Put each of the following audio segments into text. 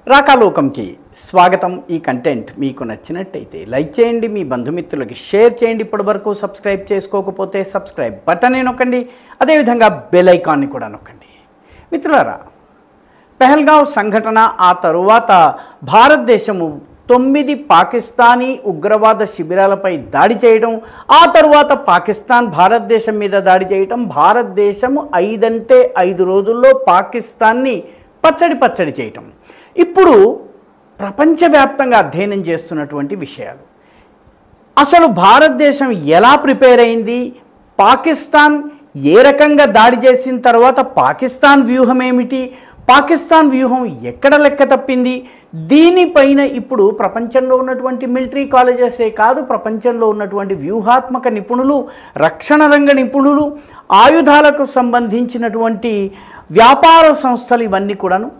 రాకాలోకంకి స్వాగతం. ఈ కంటెంట్ మీకు నచ్చినట్టయితే లైక్ చేయండి, మీ బంధుమిత్రులకి షేర్ చేయండి. ఇప్పటివరకు సబ్స్క్రైబ్ చేసుకోకపోతే సబ్స్క్రైబ్ బటన్ నొక్కండి, అదేవిధంగా బెల్ ఐకాన్ని కూడా నొక్కండి. మిత్రులారా, పెహల్గావ్ సంఘటన, ఆ తరువాత భారతదేశము 9 పాకిస్తానీ ఉగ్రవాద శిబిరాలపై దాడి చేయడం, ఆ తరువాత పాకిస్తాన్ భారతదేశం మీద దాడి చేయడం, భారతదేశము 5 అంటే 5 రోజుల్లో పాకిస్తాన్ని పచ్చడి చేయటం, ఇప్పుడు ప్రపంచవ్యాప్తంగా అధ్యయనం చేస్తున్నటువంటి విషయాలు. అసలు భారతదేశం ఎలా ప్రిపేర్ అయింది, పాకిస్తాన్ ఏ రకంగా దాడి చేసిన తర్వాత పాకిస్తాన్ వ్యూహం ఏమిటి, పాకిస్తాన్ వ్యూహం ఎక్కడ లెక్క తప్పింది, దీనిపైన ఇప్పుడు ప్రపంచంలో ఉన్నటువంటి మిలిటరీ కాలేజెసే కాదు, ప్రపంచంలో ఉన్నటువంటి వ్యూహాత్మక నిపుణులు, రక్షణ రంగ నిపుణులు, ఆయుధాలకు సంబంధించినటువంటి వ్యాపార సంస్థలు ఇవన్నీ కూడాను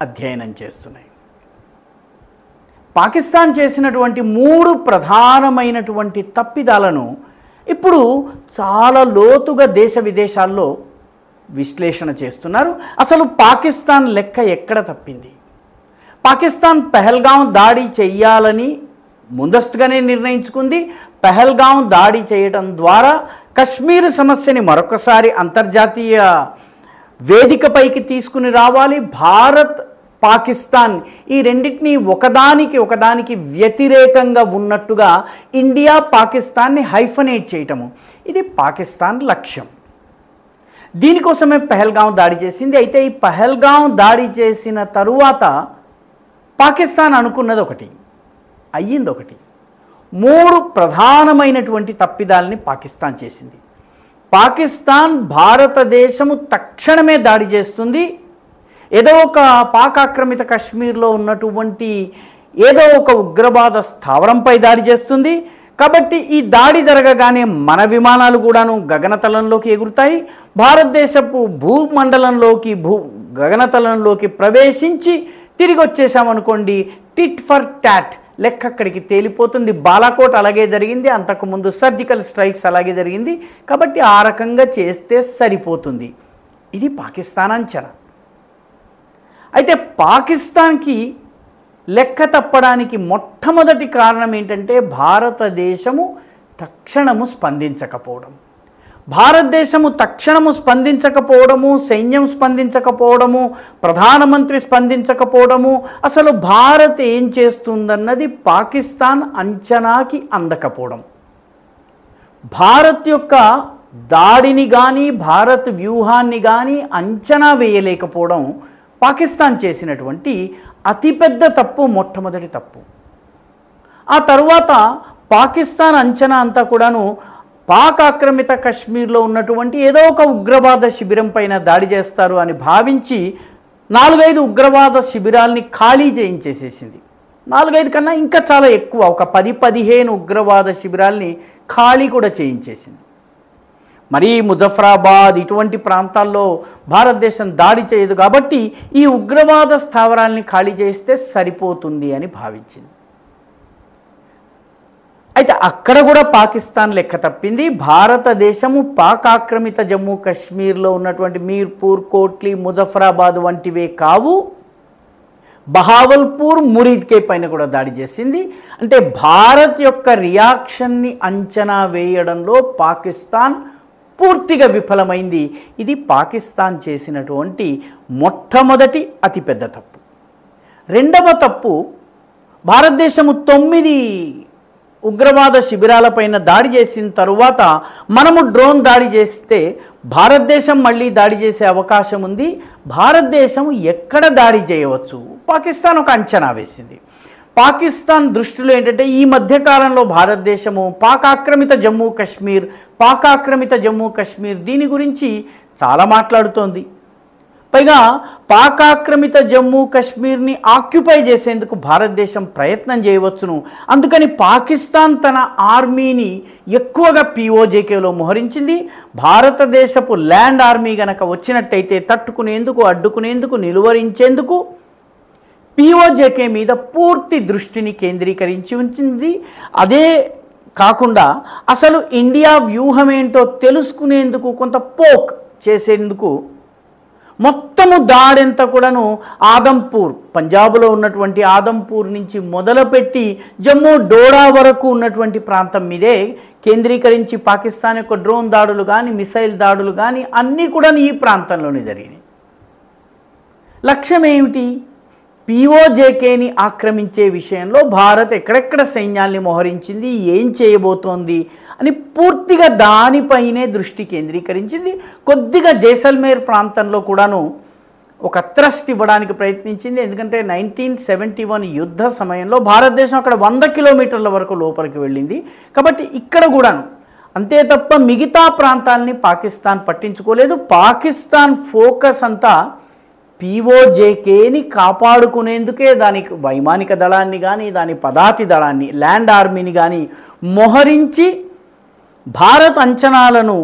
అధ్యయనం చేస్తున్నాయి. పాకిస్తాన్ చేసినటువంటి 3 ప్రధానమైనటువంటి తప్పిదాలను ఇప్పుడు చాలా లోతుగా దేశ విదేశాల్లో విశ్లేషణ చేస్తున్నారు. అసలు పాకిస్తాన్ లెక్క ఎక్కడ తప్పింది? పాకిస్తాన్ పెహల్గాం దాడి చెయ్యాలని ముందస్తుగానే నిర్ణయించుకుంది. పెహల్గాం దాడి చేయడం ద్వారా కశ్మీర్ సమస్యని మరొకసారి అంతర్జాతీయ వేదికపైకి తీసుకుని రావాలి. భారత్, పాకిస్తాన్ ఈ రెండింటినీ ఒకదానికి వ్యతిరేకంగా ఉన్నట్టుగా ఇండియా పాకిస్తాన్ని హైఫనేట్ చేయటము, ఇది పాకిస్తాన్ లక్ష్యం. దీనికోసమే పెహల్గాం దాడి చేసింది. అయితే ఈ పెహల్గాం దాడి చేసిన తరువాత పాకిస్తాన్ అనుకున్నది ఒకటి, అయ్యింది ఒకటి. 3 ప్రధానమైనటువంటి తప్పిదాలని పాకిస్తాన్ చేసింది. పాకిస్తాన్ భారతదేశము తక్షణమే దాడి చేస్తుంది, ఏదో ఒక పాక్ ఆక్రమిత కశ్మీర్లో ఉన్నటువంటి ఏదో ఒక ఉగ్రవాద స్థావరంపై దాడి చేస్తుంది. కాబట్టి ఈ దాడి జరగగానే మన విమానాలు కూడాను గగనతలంలోకి ఎగురుతాయి, భారతదేశపు భూమండలంలోకి గగనతలంలోకి ప్రవేశించి తిరిగి వచ్చేసామనుకోండి, టిట్ ఫర్ టాట్ లెక్క అక్కడికి తేలిపోతుంది. బాలాకోట్ అలాగే జరిగింది, అంతకుముందు సర్జికల్ స్ట్రైక్స్ అలాగే జరిగింది. కాబట్టి ఆ రకంగా చేస్తే సరిపోతుంది. ఇది పాకిస్తాన్ అంచనా. అయితే పాకిస్తాన్కి లెక్క తప్పడానికి మొట్టమొదటి కారణం ఏంటంటే భారతదేశము తక్షణము స్పందించకపోవడం. భారతదేశము తక్షణము స్పందించకపోవడము, సైన్యం స్పందించకపోవడము, ప్రధానమంత్రి స్పందించకపోవడము, అసలు భారత్ ఏం చేస్తుందన్నది పాకిస్తాన్ అంచనాకి అందకపోవడం, భారత్ యొక్క దాడిని కానీ భారత్ వ్యూహాన్ని కానీ అంచనా వేయలేకపోవడం పాకిస్తాన్ చేసినటువంటి అతిపెద్ద తప్పు, మొట్టమొదటి తప్పు. ఆ తరువాత పాకిస్తాన్ అంచనా అంతా కూడాను పాక్ ఆక్రమిత కశ్మీర్లో ఉన్నటువంటి ఏదో ఒక ఉగ్రవాద శిబిరం పైన దాడి చేస్తారు అని భావించి 4-5 ఉగ్రవాద శిబిరాల్ని ఖాళీ చేయించేసేసింది. 4-5 కన్నా ఇంకా చాలా ఎక్కువ, ఒక 10-15 ఉగ్రవాద శిబిరాల్ని ఖాళీ కూడా చేయించేసింది. మరి ముజఫరాబాద్ ఇటువంటి ప్రాంతాల్లో భారతదేశం దాడి చేయదు కాబట్టి ఈ ఉగ్రవాద స్థావరాల్ని ఖాళీ చేస్తే సరిపోతుంది అని భావించింది. అయితే అక్కడ కూడా పాకిస్తాన్ లెక్క తప్పింది. భారతదేశము పాక్ ఆక్రమిత జమ్మూ కాశ్మీర్లో ఉన్నటువంటి మీర్పూర్, కోట్లీ, ముజఫరాబాద్ వంటివే కావు, బహావల్పూర్, మురీద్కే పైన కూడా దాడి చేసింది. అంటే భారత్ యొక్క రియాక్షన్ని అంచనా వేయడంలో పాకిస్తాన్ పూర్తిగా విఫలమైంది. ఇది పాకిస్తాన్ చేసినటువంటి మొట్టమొదటి అతిపెద్ద తప్పు. రెండవ తప్పు, భారతదేశము 9 ఉగ్రవాద శిబిరాలపైన దాడి చేసిన తరువాత మనము డ్రోన్ దాడి చేస్తే భారతదేశం మళ్ళీ దాడి చేసే అవకాశం ఉంది, భారతదేశం ఎక్కడ దాడి చేయవచ్చు, పాకిస్తాన్ ఒక అంచనా వేసింది. పాకిస్తాన్ దృష్టిలో ఏంటంటే ఈ మధ్యకాలంలో భారతదేశము పాక్ ఆక్రమిత జమ్మూ కాశ్మీర్ దీని గురించి చాలా మాట్లాడుతోంది. పైగా పాక్ ఆక్రమిత జమ్మూ కాశ్మీర్ని ఆక్యుపై చేసేందుకు భారతదేశం ప్రయత్నం చేయవచ్చును. అందుకని పాకిస్తాన్ తన ఆర్మీని ఎక్కువగా POJKలో మోహరించింది. భారతదేశపు ల్యాండ్ ఆర్మీ గనక వచ్చినట్టయితే తట్టుకునేందుకు, అడ్డుకునేందుకు, నిలువరించేందుకు POJK మీద పూర్తి దృష్టిని కేంద్రీకరించి ఉంచింది. అదే కాకుండా అసలు ఇండియా వ్యూహం ఏంటో తెలుసుకునేందుకు, కొంత పోక్ చేసేందుకు మొత్తము దాడంతా కూడాను ఆదంపూర్, పంజాబ్లో ఉన్నటువంటి ఆదంపూర్ నుంచి మొదలుపెట్టి జమ్మూ డోడా వరకు ఉన్నటువంటి ప్రాంతం మీదే కేంద్రీకరించి పాకిస్తాన్ యొక్క డ్రోన్ దాడులు కానీ, మిసైల్ దాడులు కానీ అన్నీ కూడా ఈ ప్రాంతంలోనే జరిగినాయి. లక్ష్యం ఏమిటి? పిఓజేకేని ఆక్రమించే విషయంలో భారత్ ఎక్కడెక్కడ సైన్యాల్ని మోహరించింది, ఏం చేయబోతోంది అని పూర్తిగా దానిపైనే దృష్టి కేంద్రీకరించింది. కొద్దిగా జైసల్మేర్ ప్రాంతంలో కూడాను ఒక థ్రస్ట్ ఇవ్వడానికి ప్రయత్నించింది. ఎందుకంటే 1971 యుద్ధ సమయంలో భారతదేశం అక్కడ 100 కిలోమీటర్ల వరకు లోపలికి వెళ్ళింది. కాబట్టి ఇక్కడ కూడాను అంతే తప్ప మిగతా ప్రాంతాలని పాకిస్తాన్ పట్టించుకోలేదు. పాకిస్తాన్ ఫోకస్ అంతా పిఓజేకేని కాపాడుకునేందుకే దానికి వైమానిక దళాన్ని కానీ, దాని పదాతి దళాన్ని, ల్యాండ్ ఆర్మీని కానీ మోహరించి భారత్ అంచనాలను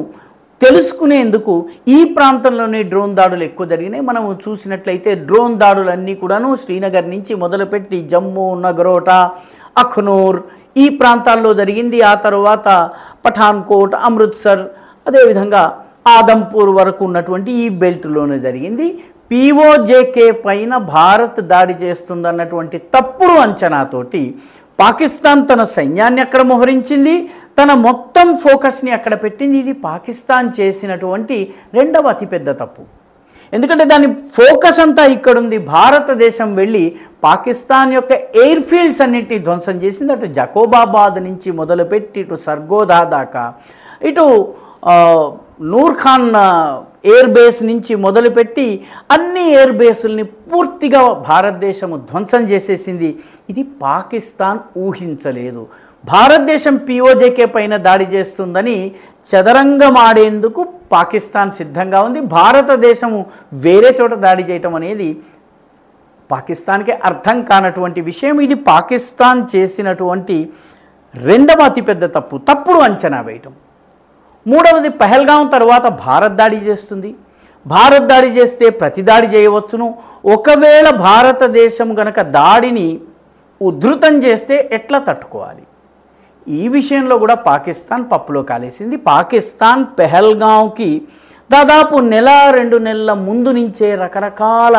తెలుసుకునేందుకు ఈ ప్రాంతంలోనే డ్రోన్ దాడులు ఎక్కువ జరిగినాయి. మనము చూసినట్లయితే డ్రోన్ దాడులన్నీ కూడాను శ్రీనగర్ నుంచి మొదలుపెట్టి జమ్మూ, నగరోటా, అఖ్నూర్ ఈ ప్రాంతాల్లో జరిగింది. ఆ తర్వాత పఠాన్కోట్, అమృత్సర్, అదేవిధంగా ఆదంపూర్ వరకు ఉన్నటువంటి ఈ బెల్ట్లోనే జరిగింది. పిఓజేకే పైన భారత్ దాడి చేస్తుందన్నటువంటి తప్పుడు అంచనాతోటి పాకిస్తాన్ తన సైన్యాన్ని అక్కడ మోహరించింది, తన మొత్తం ఫోకస్ని అక్కడ పెట్టింది. ఇది పాకిస్తాన్ చేసినటువంటి రెండవ అతిపెద్ద తప్పు. ఎందుకంటే దాని ఫోకస్ అంతా ఇక్కడుంది. భారతదేశం వెళ్ళి పాకిస్తాన్ యొక్క ఎయిర్ ఫీల్డ్స్ అన్నింటినీ ధ్వంసం చేసింది. అటు జకోబాబాద్ నుంచి మొదలుపెట్టి ఇటు సర్గోదా దాకా, ఇటు నూర్ఖాన్ ఎయిర్ బేస్ నుంచి మొదలుపెట్టి అన్ని ఎయిర్ బేసుల్ని పూర్తిగా భారతదేశము ధ్వంసం చేసేసింది. ఇది పాకిస్తాన్ ఊహించలేదు. భారతదేశం పిఓజేకే పైన దాడి చేస్తుందని చదరంగం ఆడేందుకు పాకిస్తాన్ సిద్ధంగా ఉంది. భారతదేశము వేరే చోట దాడి చేయటం అనేది పాకిస్తాన్కి అర్థం కానటువంటి విషయం. ఇది పాకిస్తాన్ చేసినటువంటి రెండవ అతిపెద్ద తప్పు, తప్పుడు అంచనా వేయటం. మూడవది, పహల్గాం తర్వాత భారత్ దాడి చేస్తుంది. భారత్ దాడి చేస్తే ప్రతి దాడి చేయవచ్చును. ఒకవేళ భారతదేశం గనక దాడిని ఉధృతం చేస్తే ఎట్లా తట్టుకోవాలి? ఈ విషయంలో కూడా పాకిస్తాన్ పప్పులో కాలేసింది. పాకిస్తాన్ పెహల్గాంకి దాదాపు 1-2 నెలల ముందు నుంచే రకరకాల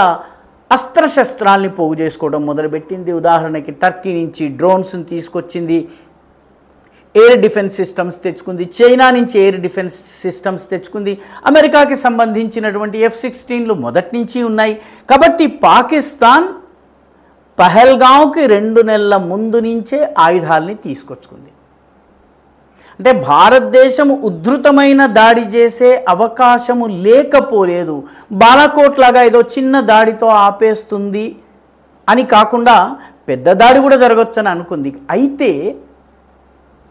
అస్త్రశస్త్రాల్ని పోగు చేసుకోవడం మొదలుపెట్టింది. ఉదాహరణకి టర్కీ నుంచి డ్రోన్స్ని తీసుకొచ్చింది, ఎయిర్ డిఫెన్స్ సిస్టమ్స్ తెచ్చుకుంది, చైనా నుంచి ఎయిర్ డిఫెన్స్ సిస్టమ్స్ తెచ్చుకుంది, అమెరికాకి సంబంధించినటువంటి F-16లు మొదటి నుంచి ఉన్నాయి. కాబట్టి పాకిస్తాన్ పహల్గాంకి 2 నెలల ముందు నుంచే ఆయుధాలని తీసుకొచ్చుకుంది. అంటే భారతదేశం ఉధృతమైన దాడి చేసే అవకాశము లేకపోలేదు. బాలాకోట్ లాగా ఏదో చిన్న దాడితో ఆపేస్తుంది అని కాకుండా పెద్ద దాడి కూడా జరగవచ్చని అనుకుంది. అయితే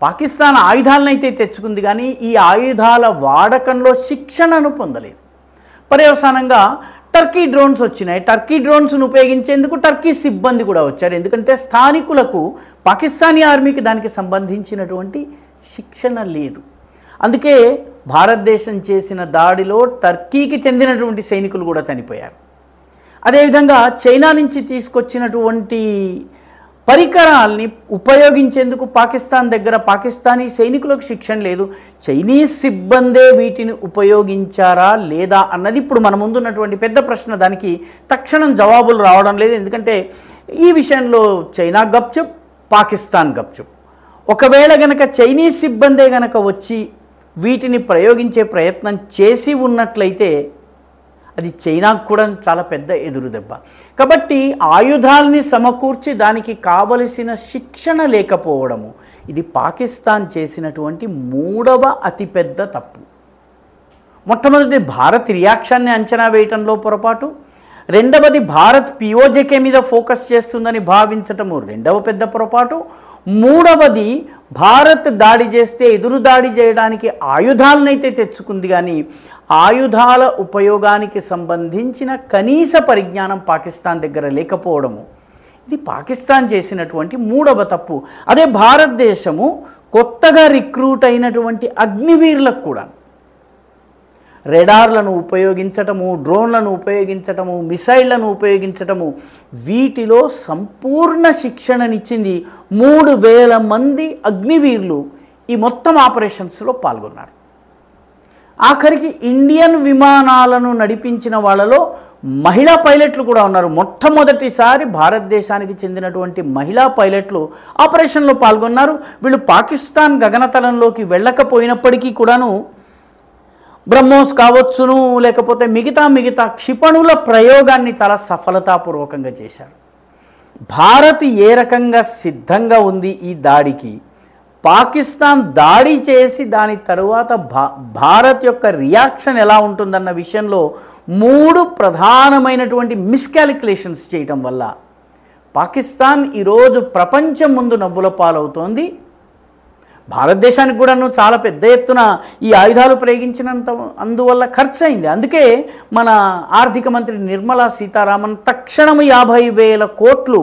పాకిస్తాన్ ఆయుధాలను అయితే తెచ్చుకుంది, కానీ ఈ ఆయుధాల వాడకంలో శిక్షణను పొందలేదు. పర్యవసానంగా టర్కీ డ్రోన్స్ వచ్చినాయి. టర్కీ డ్రోన్స్ను ఉపయోగించేందుకు టర్కీ సిబ్బంది కూడా వచ్చారు. ఎందుకంటే స్థానికులకు పాకిస్తానీ ఆర్మీకి దానికి సంబంధించినటువంటి శిక్షణ లేదు. అందుకే భారతదేశం చేసిన దాడిలో టర్కీకి చెందినటువంటి సైనికులు కూడా చనిపోయారు. అదేవిధంగా చైనా నుంచి తీసుకొచ్చినటువంటి పరికరాల్ని ఉపయోగించేందుకు పాకిస్తాన్ దగ్గర పాకిస్తానీ సైనికులకు శిక్షణ లేదు. చైనీస్ సిబ్బందే వీటిని ఉపయోగించారా లేదా అన్నది ఇప్పుడు మన ముందున్నటువంటి పెద్ద ప్రశ్న. దానికి తక్షణం జవాబులు రావడం లేదు. ఎందుకంటే ఈ విషయంలో చైనా గప్చుప్, పాకిస్తాన్ గప్చుప్. ఒకవేళ గనక చైనీస్ సిబ్బందే గనక వచ్చి వీటిని ప్రయోగించే ప్రయత్నం చేసి ఉన్నట్లయితే అది చైనాకు కూడా చాలా పెద్ద ఎదురు దెబ్బ. కాబట్టి ఆయుధాలని సమకూర్చి దానికి కావలసిన శిక్షణ లేకపోవడము ఇది పాకిస్తాన్ చేసినటువంటి మూడవ అతిపెద్ద తప్పు. మొట్టమొదటి భారత్ రియాక్షన్ని అంచనా వేయటంలో పొరపాటు, రెండవది భారత్ పిఓజేకే మీద ఫోకస్ చేస్తుందని భావించటము రెండవ పెద్ద పొరపాటు, మూడవది భారత్ దాడి చేస్తే ఎదురు దాడి చేయడానికి ఆయుధాలనైతే తెచ్చుకుంది, కానీ ఆయుధాల ఉపయోగానికి సంబంధించిన కనీస పరిజ్ఞానం పాకిస్తాన్ దగ్గర లేకపోవడము ఇది పాకిస్తాన్ చేసినటువంటి మూడవ తప్పు. అదే భారతదేశము కొత్తగా రిక్రూట్ అయినటువంటి అగ్నివీరులకు కూడా రెడార్లను ఉపయోగించటము, డ్రోన్లను ఉపయోగించటము, మిసైళ్లను ఉపయోగించటము, వీటిలో సంపూర్ణ శిక్షణనిచ్చింది. 3000 మంది అగ్నివీరులు ఈ మొత్తం ఆపరేషన్స్లో పాల్గొన్నారు. ఆఖరికి ఇండియన్ విమానాలను నడిపించిన వాళ్ళలో మహిళా పైలట్లు కూడా ఉన్నారు. మొట్టమొదటిసారి భారతదేశానికి చెందినటువంటి మహిళా పైలట్లు ఆపరేషన్లో పాల్గొన్నారు. వీళ్ళు పాకిస్తాన్ గగనతలంలోకి వెళ్ళకపోయినప్పటికీ కూడాను బ్రహ్మోస్ కావచ్చును, లేకపోతే మిగతా క్షిపణుల ప్రయోగాన్ని చాలా సఫలతాపూర్వకంగా చేశారు. భారత్ ఏ రకంగా సిద్ధంగా ఉంది ఈ దాడికి, పాకిస్తాన్ దాడి చేసి దాని తరువాత భారత్ యొక్క రియాక్షన్ ఎలా ఉంటుందన్న విషయంలో 3 ప్రధానమైనటువంటి మిస్కాలిక్యులేషన్స్ చేయటం వల్ల పాకిస్తాన్ ఈరోజు ప్రపంచం ముందు నవ్వుల పాలవుతోంది. భారతదేశానికి కూడాను చాలా పెద్ద ఎత్తున ఈ ఆయుధాలు ప్రయోగించినంత అందువల్ల ఖర్చు అయింది. అందుకే మన ఆర్థిక మంత్రి నిర్మలా సీతారామన్ తక్షణం 50,000 కోట్లు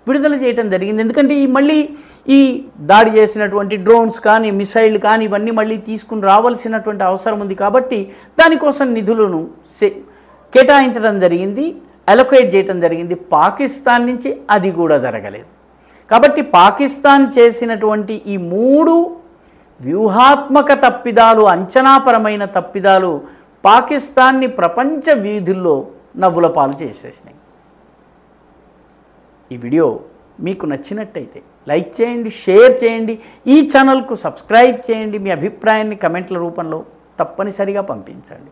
విడుదల చేయడం జరిగింది. ఎందుకంటే ఈ దాడి చేసినటువంటి డ్రోన్స్ కానీ మిసైళ్ళు కానీ ఇవన్నీ మళ్ళీ తీసుకుని రావాల్సినటువంటి అవసరం ఉంది. కాబట్టి దానికోసం నిధులను కేటాయించడం జరిగింది, అలొకేట్ చేయడం జరిగింది. పాకిస్తాన్ నుంచి అది కూడా జరగలేదు. కాబట్టి పాకిస్తాన్ చేసినటువంటి ఈ 3 వ్యూహాత్మక తప్పిదాలు, అంచనాపరమైన తప్పిదాలు పాకిస్తాన్ని ప్రపంచ వీధుల్లో నవ్వుల పాలు చేసేసినాయి. ఈ వీడియో మీకు నచ్చినట్టయితే లైక్ చేయండి, షేర్ చేయండి, ఈ ఛానల్కు సబ్స్క్రైబ్ చేయండి. మీ అభిప్రాయాన్ని కమెంట్ల రూపంలో తప్పనిసరిగా పంపించండి.